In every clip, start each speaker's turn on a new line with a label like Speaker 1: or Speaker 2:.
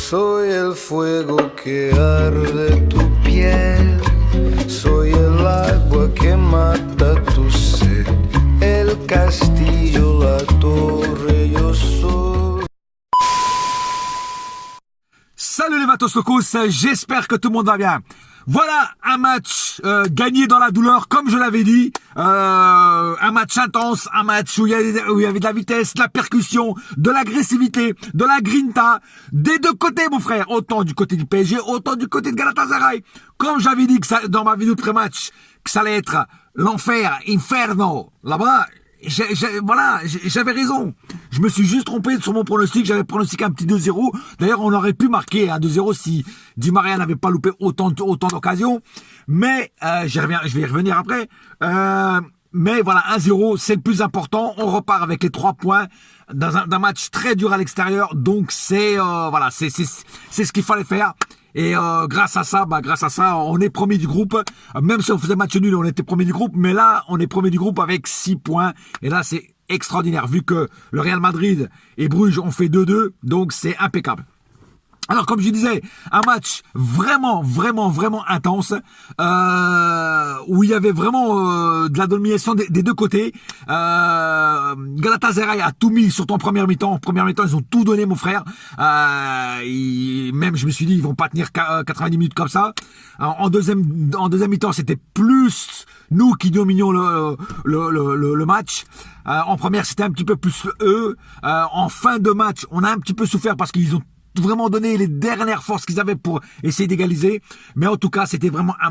Speaker 1: Soy el fuego que arde tu piel, soy el agua que mata tu sed, el castillo, la torre, yo soy.
Speaker 2: Salut les Vatos Locos, j'espère que tout le monde va bien. Voilà un match gagné dans la douleur, comme je l'avais dit. Un match intense, un match où il y avait de la vitesse, de la percussion, de l'agressivité, de la grinta, des deux côtés, mon frère. Autant du côté du PSG, autant du côté de Galatasaray. Comme j'avais dit que ça, dans ma vidéo de pré-match, que ça allait être l'enfer, inferno, là-bas. Voilà, j'avais raison. Je me suis juste trompé sur mon pronostic. J'avais pronostiqué un petit 2-0. D'ailleurs, on aurait pu marquer un 2-0 si Di Maria n'avait pas loupé autant d'occasions. Mais je vais y revenir après. Mais voilà, 1-0, c'est le plus important. On repart avec les 3 points d'un match très dur à l'extérieur. Donc c'est voilà, c'est ce qu'il fallait faire. Et grâce à ça, on est premier du groupe. Même si on faisait match nul, on était premier du groupe. Mais là, on est premier du groupe avec 6 points. Et là, c'est extraordinaire. Vu que le Real Madrid et Bruges ont fait 2-2. Donc, c'est impeccable. Alors, comme je disais, un match vraiment intense, où il y avait vraiment de la domination des deux côtés. Galatasaray a tout mis sur ton première mi-temps. En première mi-temps, ils ont tout donné, mon frère. Même, je me suis dit, ils vont pas tenir 90 minutes comme ça. En deuxième mi-temps, c'était plus nous qui dominions le match. En première, c'était un petit peu plus eux. En fin de match, on a un petit peu souffert parce qu'ils ont vraiment donné les dernières forces qu'ils avaient pour essayer d'égaliser. Mais en tout cas, c'était vraiment un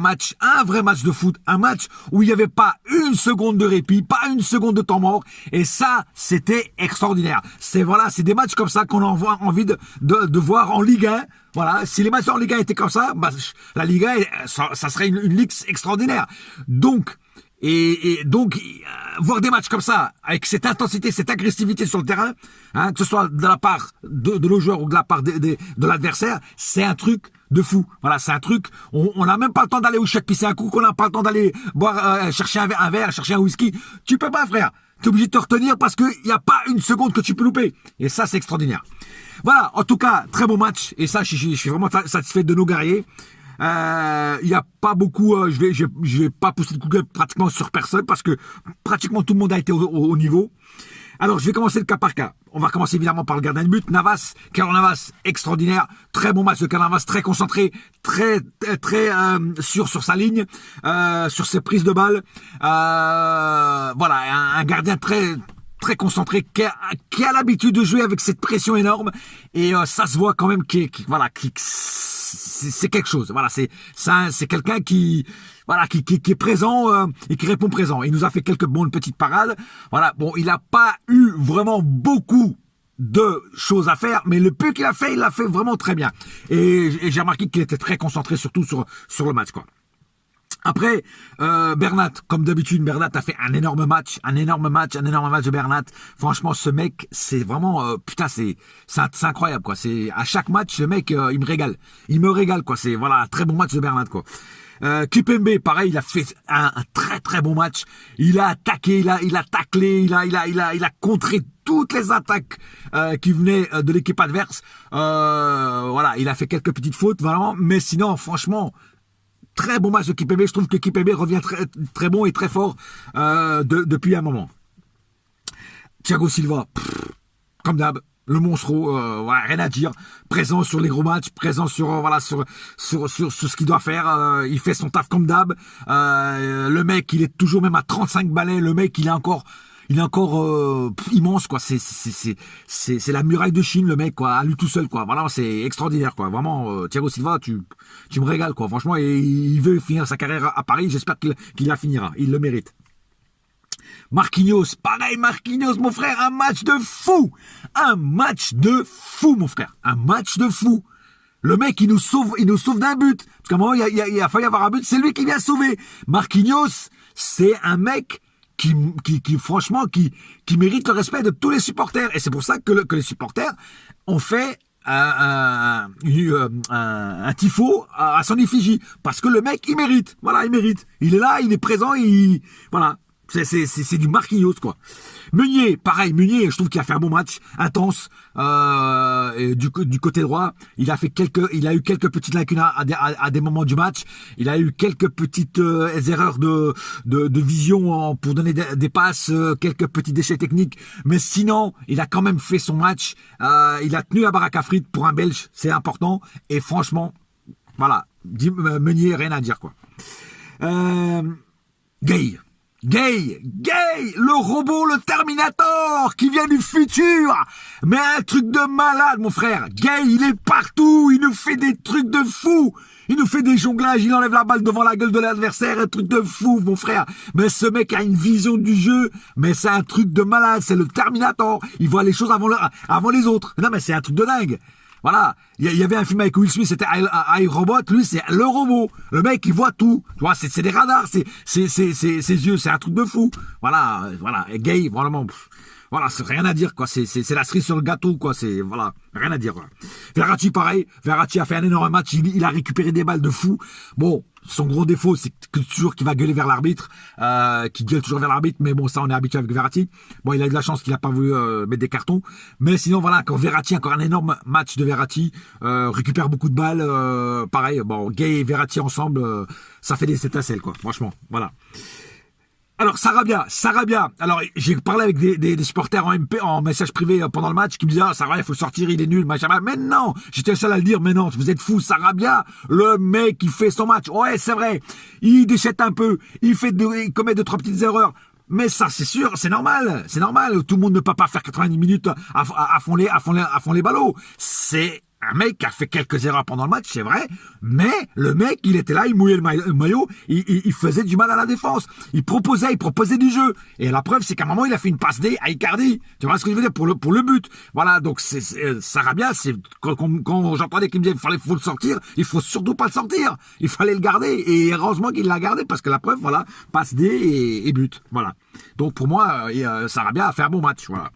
Speaker 2: vrai match de foot. Un match où il n'y avait pas une seconde de répit, pas une seconde de temps mort. Et ça, c'était extraordinaire. C'est des matchs comme ça qu'on a envie de voir en Ligue 1. Voilà, si les matchs en Ligue 1 étaient comme ça, la Ligue 1, ça serait une ligue extraordinaire. Donc, voir des matchs comme ça, avec cette intensité, cette agressivité sur le terrain, que ce soit de la part de nos joueurs ou de la part de l'adversaire, c'est un truc de fou. Voilà, c'est un truc, on n'a même pas le temps d'aller au chèque pisser un coup, qu'on n'a pas le temps d'aller boire, chercher un verre, chercher un whisky. Tu peux pas, frère. T'es obligé de te retenir parce qu'il n'y a pas une seconde que tu peux louper. Et ça, c'est extraordinaire. Voilà, en tout cas, très beau match. Et ça, je suis vraiment satisfait de nos guerriers. Il y a pas beaucoup, je vais pas pousser le coup de gueule pratiquement sur personne parce que pratiquement tout le monde a été au niveau. Alors, je vais commencer le cas par cas. On va commencer évidemment par le gardien de but, Navas. Keylor Navas, extraordinaire. Très bon match de Keylor Navas, très concentré, très sûr sur sa ligne, sur ses prises de balles. Voilà, un gardien très concentré, qui a l'habitude de jouer avec cette pression énorme. Et ça se voit quand même c'est quelque chose. Voilà, c'est quelqu'un qui est présent et qui répond présent. Il nous a fait quelques bonnes petites parades. Voilà, bon, il n'a pas eu vraiment beaucoup de choses à faire, mais le peu qu'il a fait, il l'a fait vraiment très bien. Et j'ai remarqué qu'il était très concentré surtout sur le match, quoi. Après, Bernat, comme d'habitude, Bernat a fait un énorme match de Bernat. Franchement, ce mec, c'est vraiment, c'est incroyable, quoi. C'est, à chaque match, le mec, il me régale, quoi. C'est, voilà, un très bon match de Bernat, quoi. Kimpembe, pareil, il a fait un très bon match. Il a attaqué, il a taclé, il a contré toutes les attaques, qui venaient de l'équipe adverse. Voilà, il a fait quelques petites fautes, vraiment. Mais sinon, franchement, très bon match de Kimpembe. Je trouve que Kimpembe revient très bon et très fort depuis un moment. Thiago Silva, comme d'hab, le monstre, rien à dire. Présent sur les gros matchs, présent sur ce qu'il doit faire. Il fait son taf comme d'hab. Le mec, il est toujours même à 35 balais. Le mec, il est encore immense, quoi. C'est la muraille de Chine, le mec, quoi, à lui tout seul, quoi. Voilà, c'est extraordinaire, quoi. Vraiment, Thiago Silva, tu me régales, quoi. Franchement, et il veut finir sa carrière à Paris. J'espère qu'il la finira. Il le mérite. Marquinhos, pareil, Marquinhos, mon frère, un match de fou, mon frère, un match de fou. Le mec, il nous sauve d'un but. Parce qu'à un moment, il a failli avoir un but. C'est lui qui vient sauver. Marquinhos, c'est un mec qui franchement, qui mérite le respect de tous les supporters. Et c'est pour ça que les supporters ont fait un tifo à son effigie. Parce que le mec, il mérite. Voilà, il mérite. Il est là, il est présent, voilà. C'est du Marquinhos, quoi. Meunier, pareil, Meunier, je trouve qu'il a fait un bon match, intense, du côté droit. Il a eu quelques petites lacunes à des moments du match. Il a eu quelques petites erreurs de vision pour donner des passes, quelques petits déchets techniques. Mais sinon, il a quand même fait son match. Il a tenu la baraque à frites pour un Belge, c'est important. Et franchement, voilà, Meunier, rien à dire, quoi. Gay, le robot, le Terminator, qui vient du futur. Mais un truc de malade, mon frère. Gay, il est partout, il nous fait des trucs de fou. Il nous fait des jonglages, il enlève la balle devant la gueule de l'adversaire, un truc de fou, mon frère. Mais ce mec a une vision du jeu, mais c'est un truc de malade, c'est le Terminator. Il voit les choses avant les autres. Non, mais c'est un truc de dingue. Voilà, il y avait un film avec Will Smith, c'était iRobot, lui c'est le robot, le mec il voit tout, tu vois, c'est des radars, ses yeux, c'est un truc de fou, voilà, et Gay, vraiment, voilà, c'est rien à dire, quoi, c'est la cerise sur le gâteau, quoi, c'est, voilà, rien à dire, quoi. Verratti, pareil, Verratti a fait un énorme match, il a récupéré des balles de fou, bon, son gros défaut, c'est toujours qu'il va gueuler vers l'arbitre, qu'il gueule toujours vers l'arbitre, mais bon, ça, on est habitué avec Verratti. Bon, il a eu de la chance qu'il n'a pas voulu mettre des cartons. Mais sinon, voilà, quand Verratti, encore un énorme match de Verratti, récupère beaucoup de balles, pareil, bon, Gay et Verratti ensemble, ça fait des étincelles, quoi, franchement, voilà. Alors, Sarabia. Alors, j'ai parlé avec des supporters en message privé pendant le match qui me disaient, ah, Sarabia, il faut sortir, il est nul, machin. Mais non! J'étais le seul à le dire, mais non, vous êtes fous, Sarabia, le mec qui fait son match. Ouais, c'est vrai. Il déchette un peu. Il commet 2-3 petites erreurs. Mais ça, c'est sûr, c'est normal. C'est normal. Tout le monde ne peut pas faire 90 minutes à fond les ballots. C'est un mec qui a fait quelques erreurs pendant le match, c'est vrai, mais le mec, il était là, il mouillait le maillot, il faisait du mal à la défense, il proposait du jeu, et la preuve, c'est qu'à un moment, il a fait une passe D à Icardi, tu vois ce que je veux dire, pour le but, voilà, donc Sarabia, c'est, quand j'entendais qu'il me disait, faut le sortir, il faut surtout pas le sortir, il fallait le garder, et heureusement qu'il l'a gardé, parce que la preuve, voilà, passe D et but, voilà, donc pour moi, Sarabia a fait un bon match, voilà.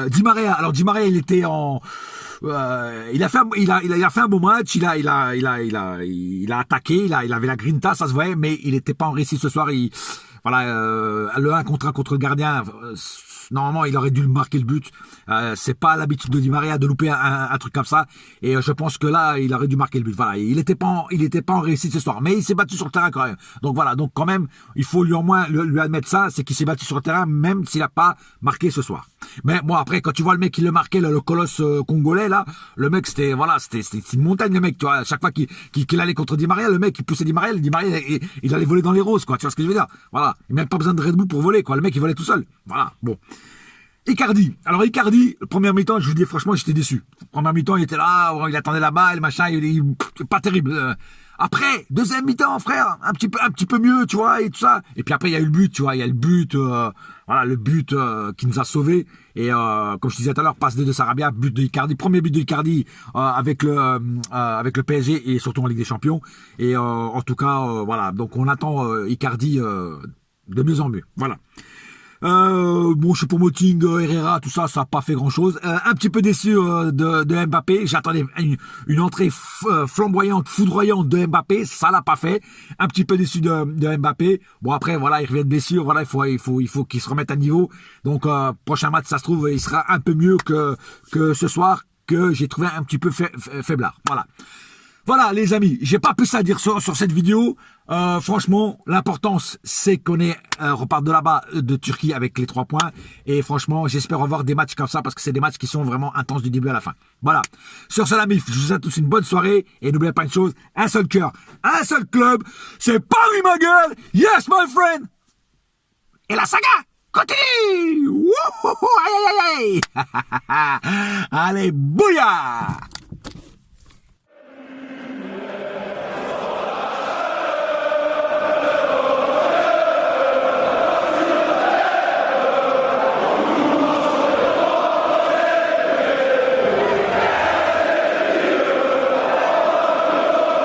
Speaker 2: Di Maria, alors Di Maria, il était il a fait un bon match, il a attaqué, il avait la grinta, ça se voyait, mais il n'était pas en réussite ce soir, le 1 contre 1 contre le gardien, normalement, il aurait dû marquer le but. C'est pas l'habitude de Di Maria de louper un truc comme ça. Et je pense que là, il aurait dû marquer le but. Voilà, il était pas en réussite ce soir, mais il s'est battu sur le terrain quand même. Donc voilà, donc quand même, il faut lui admettre ça, c'est qu'il s'est battu sur le terrain, même s'il a pas marqué ce soir. Mais bon, après, quand tu vois le mec qui le marquait, le colosse congolais là, le mec c'était une montagne, le mec. Tu vois, à chaque fois qu'il allait contre Di Maria, le mec il poussait Di Maria, il allait voler dans les roses, quoi. Tu vois ce que je veux dire? Voilà, il n'a même pas besoin de Red Bull pour voler, quoi. Le mec il volait tout seul. Voilà, bon. Icardi, le premier mi-temps, je vous dis franchement, j'étais déçu. Premier mi-temps, il était là, il attendait la balle, machin, pas terrible. Après, deuxième mi-temps, frère, un petit peu mieux, tu vois, et tout ça. Et puis après, il y a eu le but, tu vois, il y a le but, le but qui nous a sauvés. Et comme je disais tout à l'heure, passe de Sarabia, but de Icardi, premier but de Icardi avec le PSG et surtout en Ligue des Champions. Et en tout cas, voilà, donc on attend Icardi de mieux en mieux. Voilà. Bon, Choupo-Moting, Herrera, tout ça, ça n'a pas fait grand chose. Un petit peu déçu de Mbappé. J'attendais une entrée flamboyante, foudroyante de Mbappé. Ça l'a pas fait. Un petit peu déçu de Mbappé. Bon, après, voilà, il revient de blessure. Voilà, il faut qu'il se remette à niveau. Donc, prochain match, ça se trouve, il sera un peu mieux que ce soir, que j'ai trouvé un petit peu faiblard. Voilà. Voilà les amis, j'ai pas plus à dire sur cette vidéo. Franchement, l'importance c'est qu'on repart de là-bas de Turquie avec les 3 points. Et franchement, j'espère avoir des matchs comme ça parce que c'est des matchs qui sont vraiment intenses du début à la fin. Voilà. Sur ce, l'ami, je vous souhaite tous une bonne soirée. Et n'oubliez pas une chose, un seul cœur, un seul club, c'est Paris ma gueule. Yes my friend. Et la saga continue. Wouhou, aïe aïe aïe. Allez, bouya.